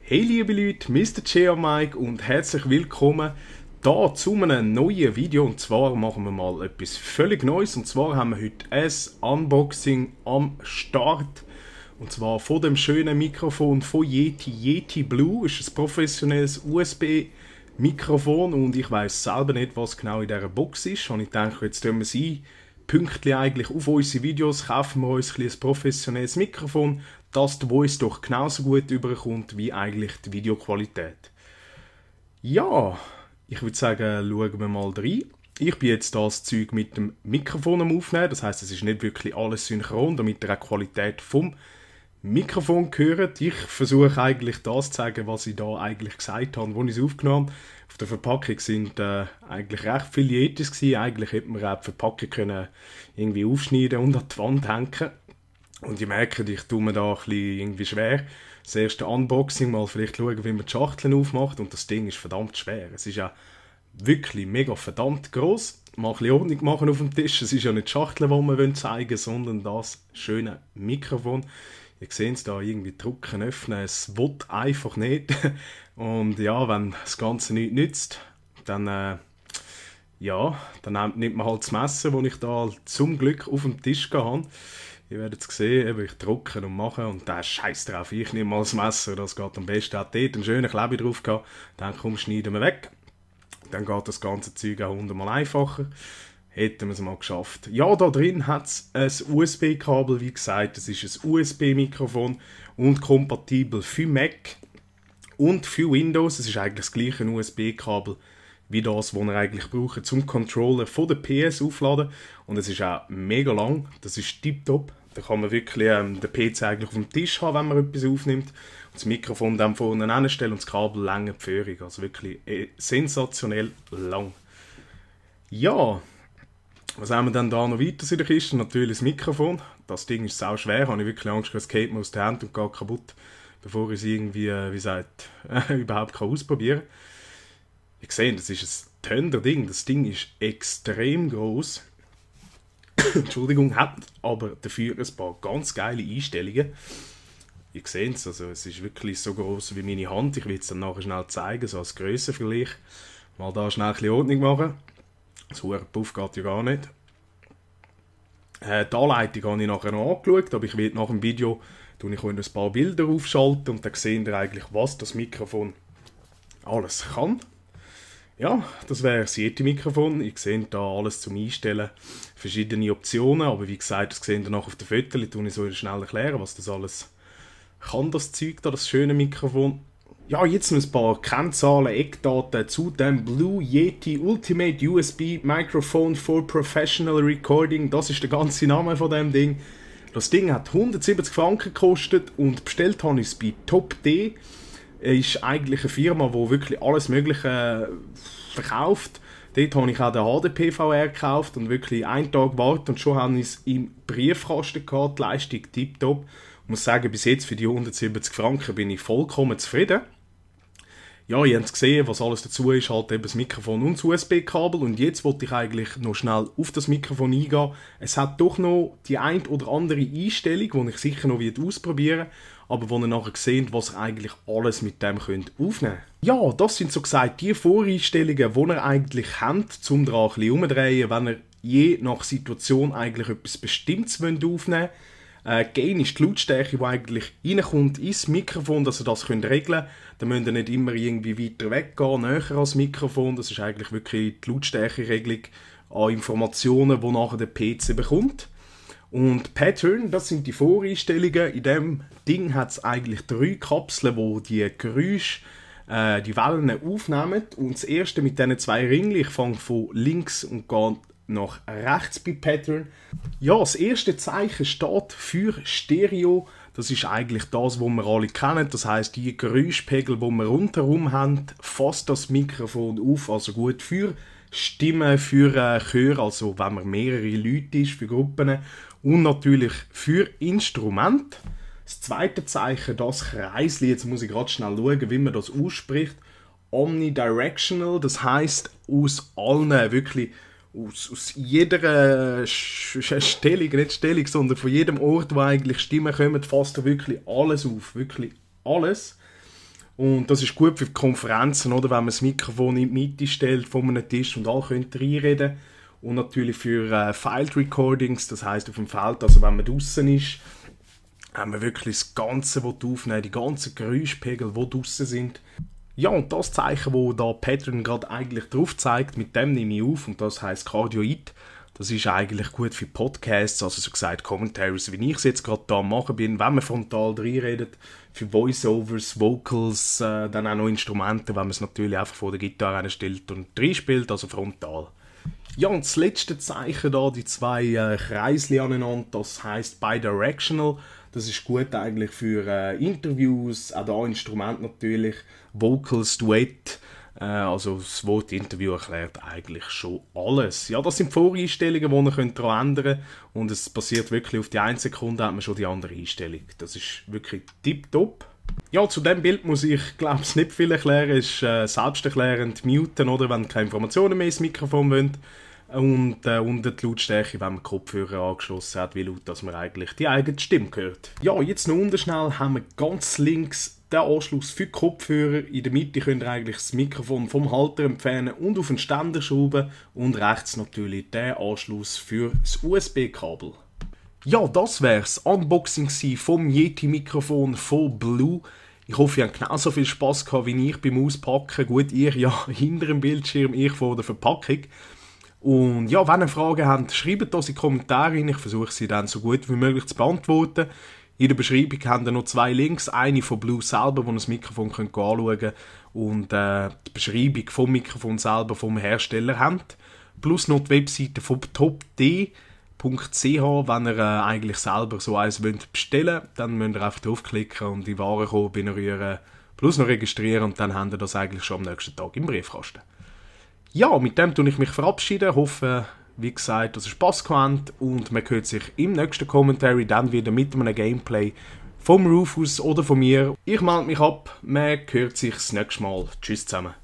Hey liebe Leute, Mr. J. Mike und herzlich willkommen da zu einem neuen Video. Und zwar machen wir mal etwas völlig Neues. Und zwar haben wir heute ein Unboxing am Start. Und zwar von dem schönen Mikrofon von Yeti Blue. Ist ein professionelles USB-Mikrofon und ich weiß selber nicht, was genau in dieser Box ist. Und ich denke, jetzt tun wir sie pünktlich eigentlich auf unsere Videos, kaufen wir uns ein professionelles Mikrofon, dass der Voice doch genauso gut überkommt wie eigentlich die Videoqualität. Ja, ich würde sagen, schauen wir mal rein. Ich bin jetzt das Zeug mit dem Mikrofon am Aufnehmen, das heißt, es ist nicht wirklich alles synchron, damit ihr auch die Qualität vom Mikrofon hört. Ich versuche eigentlich das zu sagen, was ich da eigentlich gesagt habe, als ich es aufgenommen habe. Auf der Verpackung sind eigentlich recht viele Yetis gewesen. Eigentlich hätte man auch die Verpackung können irgendwie aufschneiden und an die Wand hängen. Und ich merke, ich tue mir da ein bisschen irgendwie schwer. Das erste Unboxing, mal vielleicht schauen, wie man die Schachteln aufmacht. Und das Ding ist verdammt schwer. Es ist ja wirklich mega verdammt gross. Mal ein bisschen Ordnung machen auf dem Tisch. Es ist ja nicht die Schachtel, die wir zeigen wollen, sondern das schöne Mikrofon. Ihr seht es da, irgendwie drücken, öffnen, es will einfach nicht. Und ja, wenn das Ganze nichts nützt, dann, dann nimmt man halt das Messer, das ich da zum Glück auf dem Tisch habe. Ihr werdet es sehen, ich drücke und mache und der Scheiß drauf, ich nehme mal das Messer, das geht am besten. Hat dort einen schönen Kleber drauf gehabt, dann komm, schneiden wir weg. Dann geht das ganze Zeug auch 100-mal einfacher. Hätten wir es mal geschafft. Ja, da drin hat es ein USB-Kabel, wie gesagt, es ist ein USB-Mikrofon und kompatibel für Mac und für Windows. Es ist eigentlich das gleiche USB-Kabel wie das, was ihr eigentlich braucht zum Controller von der PS aufladen. Und es ist auch mega lang, das ist tipptopp. Da kann man wirklich den PC eigentlich auf dem Tisch haben, wenn man etwas aufnimmt. Und das Mikrofon dann vorne hinstellen und das Kabel länger die Führung. Also wirklich sensationell lang. Ja, was haben wir dann da noch weiter in der Kiste? Natürlich das Mikrofon. Das Ding ist sau schwer. Habe ich wirklich Angst, es geht mir aus der Hand und geht kaputt, bevor ich es irgendwie, wie gesagt, überhaupt ausprobieren kann. Ihr seht, das ist ein Thunder-Ding. Das Ding ist extrem groß. Entschuldigung, hat aber dafür ein paar ganz geile Einstellungen. Ihr seht es, also es ist wirklich so groß wie meine Hand. Ich will es dann nachher schnell zeigen, so als Grössenvergleich. Mal da schnell ein bisschen Ordnung machen. Das Puff geht ja gar nicht. Die Anleitung habe ich nachher noch angeschaut, aber ich werde nach dem Video ich ein paar Bilder aufschalten und dann seht ihr eigentlich, was das Mikrofon alles kann. Ja, das wäre das Yeti-Mikrofon. Ihr seht da alles zum Einstellen, verschiedene Optionen, aber wie gesagt, das seht ihr nachher auf den Fotos, ich so schnell erklären, was das alles kann, das Zeug da, das schöne Mikrofon. Ja, jetzt noch ein paar Kennzahlen, Eckdaten zu dem Blue Yeti Ultimate USB Microphone for Professional Recording. Das ist der ganze Name von dem Ding. Das Ding hat 170 Franken gekostet und bestellt habe ich es bei Top D. Ist eigentlich eine Firma, die wirklich alles Mögliche verkauft. Dort habe ich auch den HDPVR gekauft und wirklich einen Tag gewartet und schon habe ich es im Briefkasten gehabt. Die Leistung tipptopp. Ich muss sagen, bis jetzt für die 170 Franken bin ich vollkommen zufrieden. Ja, ihr habt gesehen, was alles dazu ist, halt eben das Mikrofon und das USB-Kabel. Und jetzt wollte ich eigentlich noch schnell auf das Mikrofon eingehen. Es hat doch noch die ein oder andere Einstellung, die ich sicher noch ausprobieren werde, aber wo ihr nachher seht, was ihr eigentlich alles mit dem könnt aufnehmen könnt. Ja, das sind so gesagt die Voreinstellungen, die ihr eigentlich habt, um daran ein bisschen umzudrehen, wenn ihr je nach Situation eigentlich etwas Bestimmtes aufnehmen wollt. Gain ist die Lautstärke, die eigentlich reinkommt ins Mikrofon, dass ihr das regeln könnt. Dann müsst ihr nicht immer irgendwie weiter weggehen, näher ans Mikrofon. Das ist eigentlich wirklich die Lautstärkeregelung an Informationen, die nachher der PC bekommt. Und Pattern, das sind die Voreinstellungen. In diesem Ding hat es eigentlich 3 Kapseln, die Geräusche, die Wellen aufnehmen. Und das erste mit diesen 2 Ringen, ich fange von links und gehe nach rechts bei Pattern. Ja, das erste Zeichen steht für Stereo. Das ist eigentlich das, was wir alle kennen. Das heisst, die Geräuschpegel, die wir rundherum haben, fasst das Mikrofon auf. Also gut für Stimmen, für Chör, also wenn man mehrere Leute ist, für Gruppen. Und natürlich für Instrumente. Das zweite Zeichen, das Kreisli, jetzt muss ich gerade schnell schauen, wie man das ausspricht. Omnidirectional, das heisst aus allen wirklich aus jeder Stellung, nicht Stellung, sondern von jedem Ort, wo eigentlich Stimmen kommen, fasst er wirklich alles auf. Wirklich alles. Und das ist gut für die Konferenzen, oder? Wenn man das Mikrofon in die Mitte stellt von einem Tisch und alle können reinreden. Und natürlich für Filed Recordings, das heisst auf dem Feld, also wenn man draußen ist, haben wir wirklich das Ganze, was aufnehmen, die ganzen Geräuschpegel, die draußen sind. Ja, und das Zeichen, das da Patreon gerade eigentlich drauf zeigt, mit dem nehme ich auf, und das heisst Cardioid. Das ist eigentlich gut für Podcasts, also so gesagt Commentaries, wie ich es jetzt gerade da am machen bin, wenn man frontal reinredet, für Voiceovers, Vocals, dann auch noch Instrumente, wenn man es natürlich einfach vor der Gitarre stellt und reinspielt, also frontal. Ja, und das letzte Zeichen da, die zwei Kreisli aneinander, das heisst Bidirectional. Das ist gut eigentlich für Interviews, auch da Instrument natürlich, Vocals, Duett. Also das Wort Interview erklärt eigentlich schon alles. Ja, das sind Voreinstellungen, die man daran ändern könnt. Und es passiert wirklich auf die 1 Sekunde, hat man schon die andere Einstellung. Das ist wirklich tipptopp. Ja, zu dem Bild muss ich, glaube ich, nicht viel erklären. Es ist selbsterklärend muten, oder, wenn keine Informationen mehr ins Mikrofon wollt. Und unter die Lautstärke, wenn man Kopfhörer angeschlossen hat, wie laut dass man eigentlich die eigene Stimme hört. Ja, jetzt noch unterschnell haben wir ganz links den Anschluss für die Kopfhörer. In der Mitte könnt ihr eigentlich das Mikrofon vom Halter entfernen und auf den Ständer schrauben. Und rechts natürlich den Anschluss für das USB-Kabel. Ja, das wäre das Unboxing vom Yeti-Mikrofon von Blue. Ich hoffe, ihr habt genauso viel Spass gehabt wie ich beim Auspacken. Gut, ihr ja hinter dem Bildschirm, ich vor der Verpackung. Und ja, wenn ihr Fragen habt, schreibt das in die Kommentare rein. Ich versuche sie dann so gut wie möglich zu beantworten. In der Beschreibung habt ihr noch 2 Links. Eine von Blue selber, wo ihr das Mikrofon anschauen könnt. Und die Beschreibung vom Mikrofon selber vom Hersteller habt. Plus noch die Webseite von topd.ch. Wenn ihr eigentlich selber so eins bestellen wollt, dann müsst ihr einfach draufklicken und die Ware berühren. Plus noch registrieren und dann habt ihr das eigentlich schon am nächsten Tag im Briefkasten. Ja, mit dem tue ich mich verabschieden. Hoffe, wie gesagt, dass ihr Spass gehabt und man hört sich im nächsten Commentary dann wieder mit einem Gameplay vom Rufus oder von mir. Ich melde mich ab, man hört sich das nächste Mal. Tschüss zusammen.